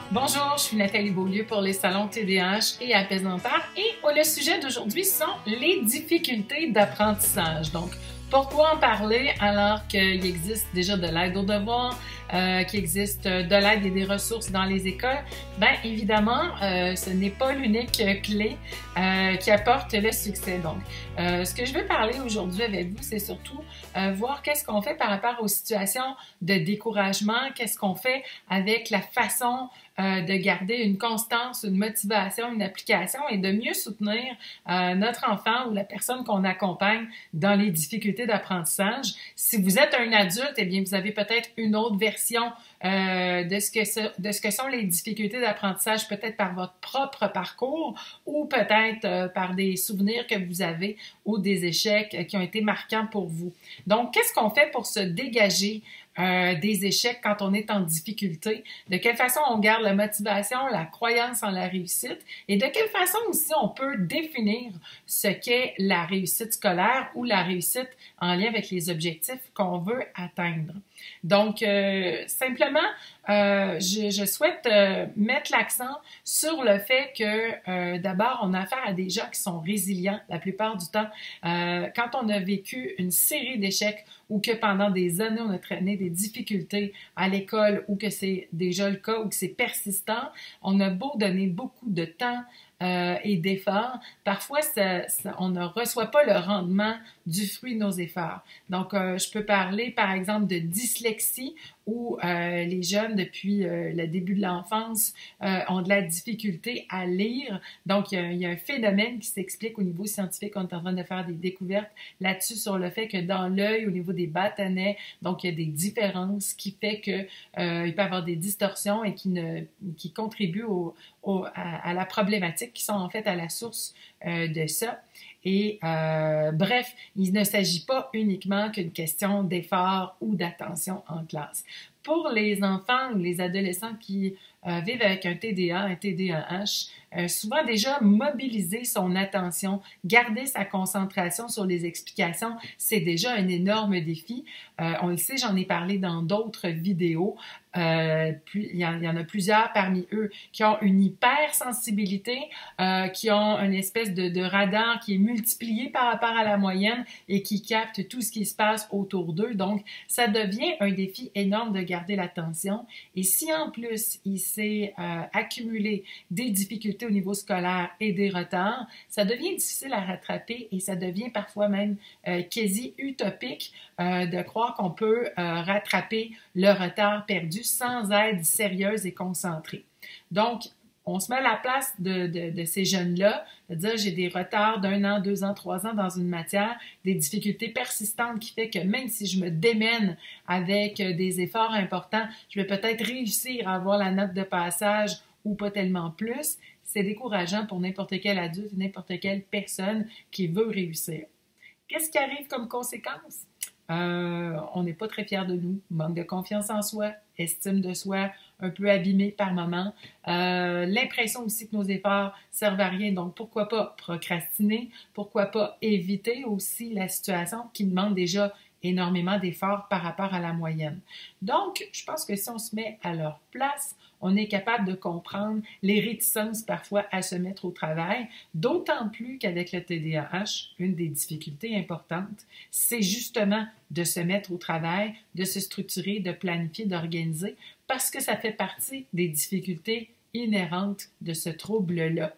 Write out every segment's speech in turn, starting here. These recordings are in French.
Bonjour, je suis Nathalie Beaulieu pour les salons TDAH et apaisement-peur et le sujet d'aujourd'hui sont les difficultés d'apprentissage. Donc, pourquoi en parler alors qu'il existe déjà de l'aide aux devoirs, qu'il existe de l'aide et des ressources dans les écoles? Bien, évidemment, ce n'est pas l'unique clé qui apporte le succès. Donc, ce que je veux parler aujourd'hui avec vous, c'est surtout voir qu'est-ce qu'on fait par rapport aux situations de découragement, qu'est-ce qu'on fait avec la façon de garder une constance, une motivation, une application et de mieux soutenir notre enfant ou la personne qu'on accompagne dans les difficultés d'apprentissage. Si vous êtes un adulte, eh bien, vous avez peut-être une autre version de ce que sont les difficultés d'apprentissage, peut-être par votre propre parcours ou peut-être par des souvenirs que vous avez ou des échecs qui ont été marquants pour vous. Donc, qu'est-ce qu'on fait pour se dégager des échecs quand on est en difficulté? De quelle façon on garde la motivation, la croyance en la réussite et de quelle façon aussi on peut définir ce qu'est la réussite scolaire ou la réussite en lien avec les objectifs qu'on veut atteindre. Donc, simplement, je souhaite mettre l'accent sur le fait que d'abord, on a affaire à des gens qui sont résilients la plupart du temps. Quand on a vécu une série d'échecs ou que pendant des années, on a traîné des difficultés à l'école ou que c'est déjà le cas ou que c'est persistant, on a beau donner beaucoup de temps et d'efforts, parfois on ne reçoit pas le rendement du fruit de nos efforts. Donc, je peux parler par exemple de dyslexie où les jeunes, depuis le début de l'enfance, ont de la difficulté à lire. Donc, il y a un phénomène qui s'explique au niveau scientifique. On est en train de faire des découvertes là-dessus sur le fait que dans l'œil, au niveau des bâtonnets, donc il y a des différences qui fait que il peut y avoir des distorsions et qui contribuent à la problématique, qui sont en fait à la source de ça. Et bref, il ne s'agit pas uniquement qu'une question d'effort ou d'attention en classe. Pour les enfants ou les adolescents qui vivent avec un TDA, un TDAH, souvent déjà mobiliser son attention, garder sa concentration sur les explications, c'est déjà un énorme défi. On le sait, j'en ai parlé dans d'autres vidéos. Il y en a plusieurs parmi eux qui ont une hypersensibilité, qui ont une espèce de radar qui est multiplié par rapport à la moyenne et qui capte tout ce qui se passe autour d'eux. Donc, ça devient un défi énorme de garder l'attention. Et si en plus, il s'est accumulé des difficultés au niveau scolaire et des retards, ça devient difficile à rattraper et ça devient parfois même quasi utopique de croire qu'on peut rattraper le retard perdu sans aide sérieuse et concentrée. Donc, on se met à la place de ces jeunes-là, de dire j'ai des retards d'1 an, 2 ans, 3 ans dans une matière, des difficultés persistantes qui fait que même si je me démène avec des efforts importants, je vais peut-être réussir à avoir la note de passage ou pas tellement plus. C'est décourageant pour n'importe quel adulte, n'importe quelle personne qui veut réussir. Qu'est-ce qui arrive comme conséquence? On n'est pas très fiers de nous, manque de confiance en soi, estime de soi un peu abîmée par moment, l'impression aussi que nos efforts servent à rien, donc pourquoi pas procrastiner, pourquoi pas éviter aussi la situation qui demande déjà énormément d'efforts par rapport à la moyenne. Donc, je pense que si on se met à leur place, on est capable de comprendre les réticences parfois à se mettre au travail, d'autant plus qu'avec le TDAH, une des difficultés importantes, c'est justement de se mettre au travail, de se structurer, de planifier, d'organiser, parce que ça fait partie des difficultés inhérentes de ce trouble-là.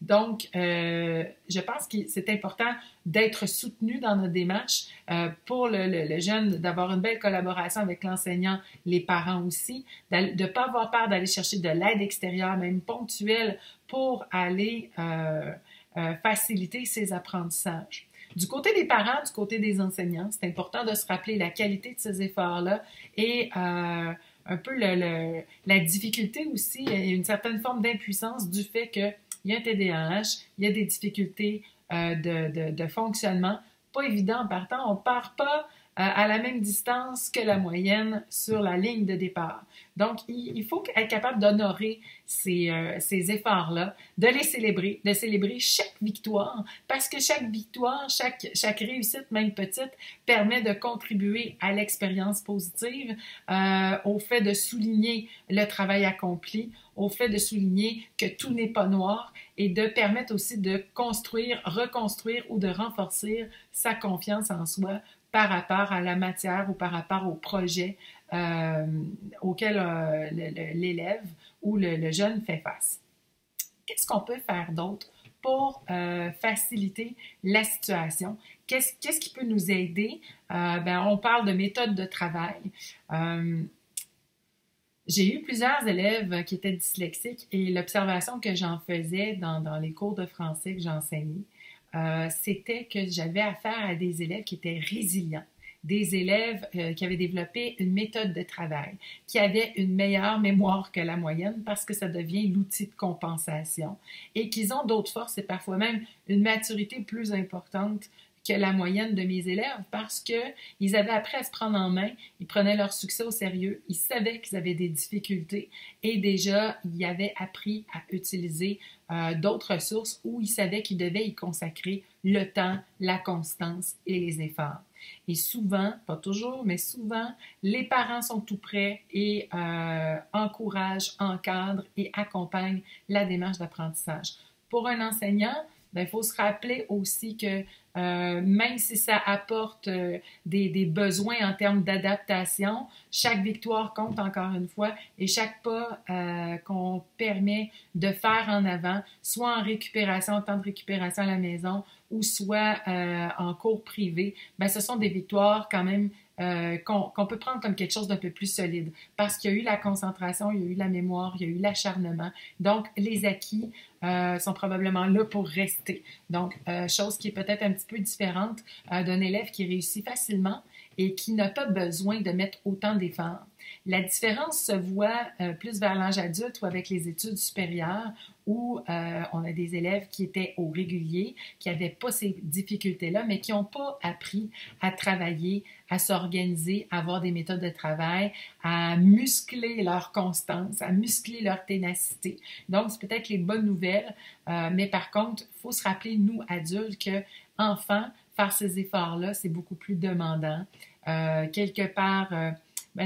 Donc, je pense que c'est important d'être soutenu dans notre démarche pour le jeune, d'avoir une belle collaboration avec l'enseignant, les parents aussi, de ne pas avoir peur d'aller chercher de l'aide extérieure, même ponctuelle, pour aller faciliter ses apprentissages. Du côté des parents, du côté des enseignants, c'est important de se rappeler la qualité de ces efforts-là et un peu la difficulté aussi, une certaine forme d'impuissance du fait qu'il y a un TDAH, il y a des difficultés de fonctionnement. Pas évident en partant, on part pas à la même distance que la moyenne sur la ligne de départ. Donc, il faut être capable d'honorer ces efforts-là, de les célébrer, de célébrer chaque victoire, parce que chaque victoire, chaque réussite, même petite, permet de contribuer à l'expérience positive, au fait de souligner le travail accompli, au fait de souligner que tout n'est pas noir et de permettre aussi de construire, reconstruire ou de renforcer sa confiance en soi par rapport à la matière ou par rapport au projet auquel l'élève ou le jeune fait face. Qu'est-ce qu'on peut faire d'autre pour faciliter la situation? Qu'est-ce qui peut nous aider? On parle de méthode de travail. J'ai eu plusieurs élèves qui étaient dyslexiques et l'observation que j'en faisais dans les cours de français que j'enseignais, c'était que j'avais affaire à des élèves qui étaient résilients, des élèves qui avaient développé une méthode de travail, qui avaient une meilleure mémoire que la moyenne parce que ça devient l'outil de compensation et qu'ils ont d'autres forces et parfois même une maturité plus importante que la moyenne de mes élèves parce qu'ils avaient appris à se prendre en main, ils prenaient leur succès au sérieux, ils savaient qu'ils avaient des difficultés et déjà, ils avaient appris à utiliser d'autres ressources où ils savaient qu'ils devaient y consacrer le temps, la constance et les efforts. Et souvent, pas toujours, mais souvent, les parents sont tout prêts et encouragent, encadrent et accompagnent la démarche d'apprentissage. Pour un enseignant, il faut se rappeler aussi que même si ça apporte des besoins en termes d'adaptation, chaque victoire compte encore une fois et chaque pas qu'on permet de faire en avant, soit en récupération, en temps de récupération à la maison ou soit en cours privé, ce sont des victoires quand même qu'on peut prendre comme quelque chose d'un peu plus solide parce qu'il y a eu la concentration, il y a eu la mémoire, il y a eu l'acharnement. Donc, les acquis sont probablement là pour rester. Donc, chose qui est peut-être un petit peu différente d'un élève qui réussit facilement et qui n'a pas besoin de mettre autant d'efforts. La différence se voit plus vers l'âge adulte ou avec les études supérieures où on a des élèves qui étaient au régulier, qui n'avaient pas ces difficultés-là, mais qui n'ont pas appris à travailler, à s'organiser, à avoir des méthodes de travail, à muscler leur constance, à muscler leur ténacité. Donc, c'est peut-être les bonnes nouvelles, mais par contre, il faut se rappeler, nous, adultes, qu'enfants, faire ces efforts-là, c'est beaucoup plus demandant. Quelque part,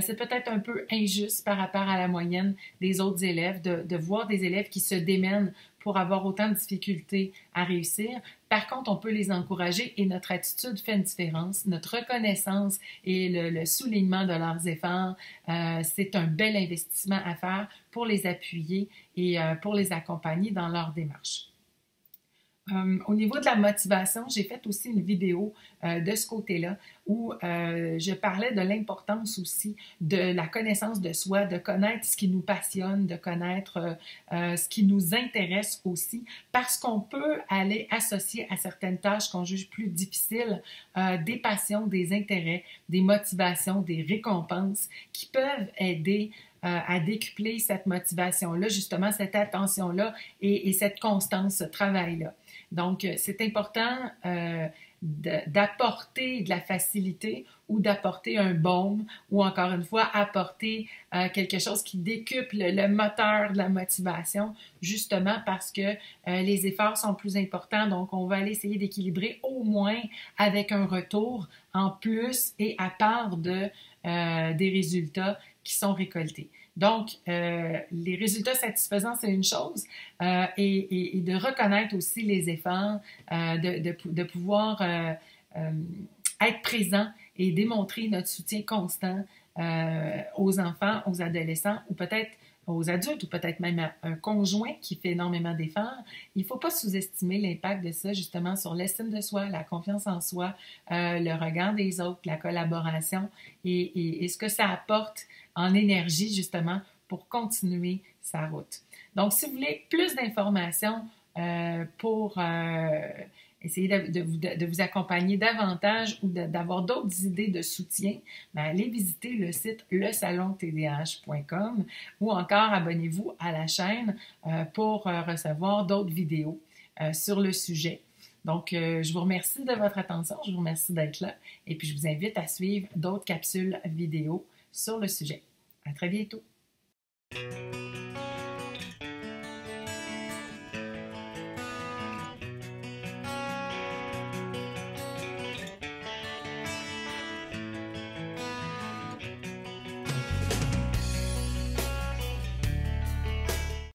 c'est peut-être un peu injuste par rapport à la moyenne des autres élèves de voir des élèves qui se démènent pour avoir autant de difficultés à réussir. Par contre, on peut les encourager et notre attitude fait une différence. Notre reconnaissance et le soulignement de leurs efforts, c'est un bel investissement à faire pour les appuyer et pour les accompagner dans leur démarche. Au niveau de la motivation, j'ai fait aussi une vidéo de ce côté-là où je parlais de l'importance aussi de la connaissance de soi, de connaître ce qui nous passionne, de connaître ce qui nous intéresse aussi, parce qu'on peut aller associer à certaines tâches qu'on juge plus difficiles des passions, des intérêts, des motivations, des récompenses qui peuvent aider à décupler cette motivation-là, justement cette attention-là et cette constance, ce travail-là. Donc, c'est important d'apporter de la facilité ou d'apporter un baume ou encore une fois apporter quelque chose qui décuple le moteur de la motivation justement parce que les efforts sont plus importants. Donc, on va aller essayer d'équilibrer au moins avec un retour en plus et à part des résultats qui sont récoltés. Donc, les résultats satisfaisants, c'est une chose, et de reconnaître aussi les efforts, de pouvoir être présent et démontrer notre soutien constant aux enfants, aux adolescents ou peut-être aux adultes ou peut-être même à un conjoint qui fait énormément d'efforts. Il ne faut pas sous-estimer l'impact de ça justement sur l'estime de soi, la confiance en soi, le regard des autres, la collaboration et ce que ça apporte en énergie justement pour continuer sa route. Donc, si vous voulez plus d'informations pour essayer de vous accompagner davantage ou d'avoir d'autres idées de soutien, allez visiter le site lesalontdh.com ou encore abonnez-vous à la chaîne pour recevoir d'autres vidéos sur le sujet. Donc, je vous remercie de votre attention, je vous remercie d'être là et puis je vous invite à suivre d'autres capsules vidéo sur le sujet. À très bientôt!